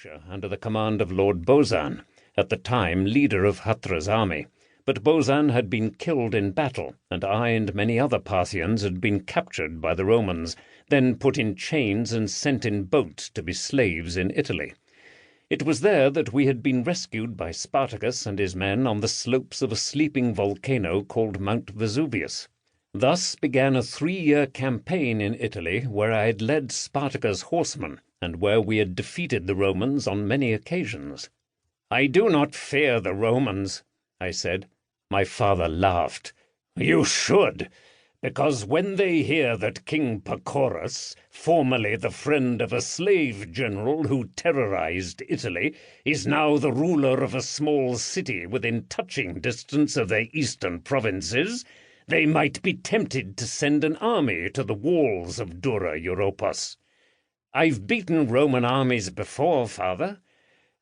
Cappadocia under the command of Lord Bozan, at the time leader of Hatra's army. But Bozan had been killed in battle, and I and many other Parthians had been captured by the Romans, then put in chains and sent in boats to be slaves in Italy. It was there that we had been rescued by Spartacus and his men on the slopes of a sleeping volcano called Mount Vesuvius. Thus began a 3-year campaign in Italy, where I had led Spartacus' horsemen, and where we had defeated the Romans on many occasions. "I do not fear the Romans," I said. My father laughed. "You should, because when they hear that King Pacorus, formerly the friend of a slave general who terrorized Italy, is now the ruler of a small city within touching distance of their eastern provinces, they might be tempted to send an army to the walls of Dura Europos. I've beaten Roman armies before, father."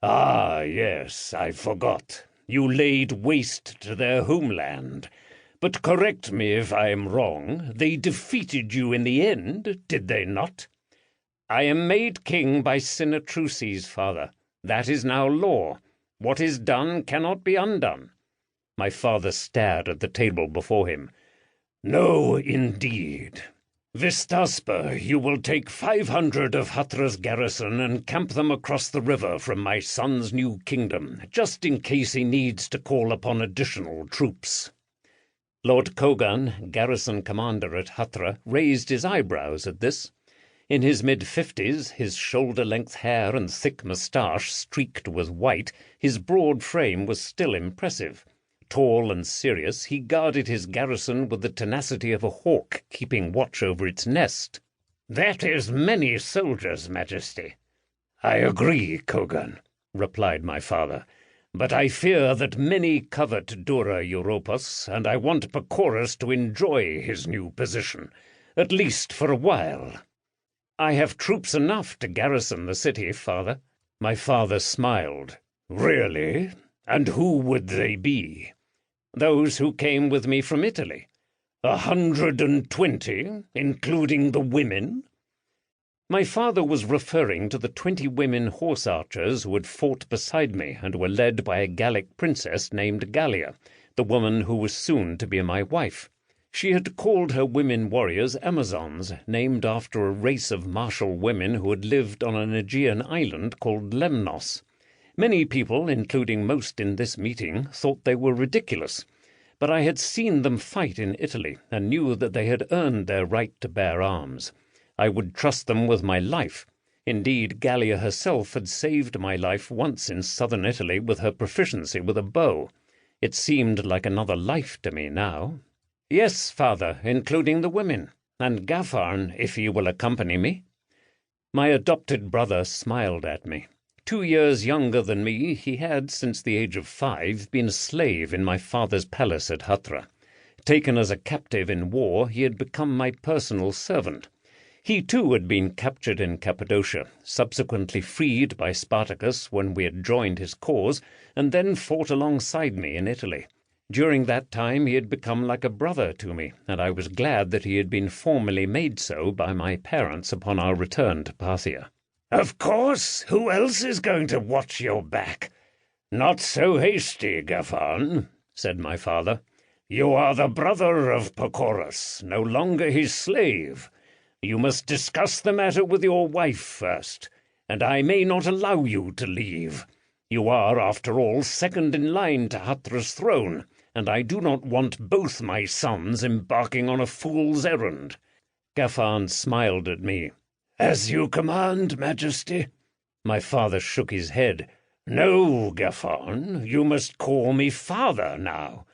"Ah, yes, I forgot. You laid waste to their homeland. But correct me if I am wrong, they defeated you in the end, did they not?" "I am made king by Sinatruces, father. That is now law. What is done cannot be undone." My father stared at the table before him. "No, indeed. Vistasper, you will take 500 of Hatra's garrison and camp them across the river from my son's new kingdom, just in case he needs to call upon additional troops." Lord Kogan, garrison commander at Hatra, raised his eyebrows at this. In his mid-50s, his shoulder-length hair and thick moustache streaked with white, his broad frame was still impressive. Tall and serious, he guarded his garrison with the tenacity of a hawk keeping watch over its nest. "That is many soldiers, Majesty." "I agree, Kogan," replied my father. "But I fear that many covet Dura Europos, and I want Pacorus to enjoy his new position, at least for a while." "I have troops enough to garrison the city, father." My father smiled. "Really? And who would they be?" "Those who came with me from Italy." 120, including the women?" My father was referring to the 20 women horse archers who had fought beside me and were led by a Gallic princess named Gallia, the woman who was soon to be my wife. She had called her women warriors Amazons, named after a race of martial women who had lived on an Aegean island called Lemnos. Many people, including most in this meeting, thought they were ridiculous, but I had seen them fight in Italy and knew that they had earned their right to bear arms. I would trust them with my life. Indeed, Gallia herself had saved my life once in southern Italy with her proficiency with a bow. It seemed like another life to me now. "Yes, father, including the women, and Gaffarn, if he will accompany me." My adopted brother smiled at me. 2 years younger than me, he had, since the age of 5, been a slave in my father's palace at Hatra. Taken as a captive in war, he had become my personal servant. He too had been captured in Cappadocia, subsequently freed by Spartacus when we had joined his cause, and then fought alongside me in Italy. During that time he had become like a brother to me, and I was glad that he had been formally made so by my parents upon our return to Parthia. "Of course, who else is going to watch your back?" "Not so hasty, Gaffarn," said my father. "You are the brother of Pacorus, no longer his slave. You must discuss the matter with your wife first, and I may not allow you to leave. You are, after all, second in line to Hatra's throne, and I do not want both my sons embarking on a fool's errand." Gaffarn smiled at me. "As you command, Majesty." My father shook his head. "No, Gaffarn, you must call me father now."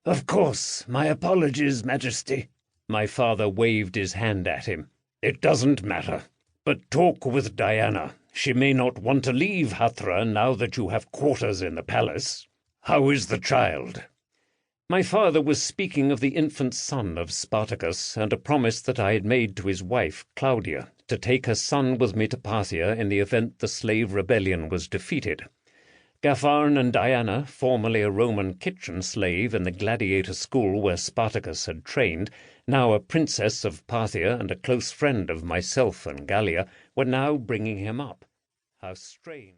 "Of course, my apologies, Majesty." My father waved his hand at him. "It doesn't matter. But talk with Diana. She may not want to leave Hatra now that you have quarters in the palace. How is the child?" My father was speaking of the infant son of Spartacus and a promise that I had made to his wife, Claudia, to take her son with me to Parthia in the event the slave rebellion was defeated. Gaffarn and Diana, formerly a Roman kitchen slave in the gladiator school where Spartacus had trained, now a princess of Parthia and a close friend of myself and Gallia, were now bringing him up. How strange!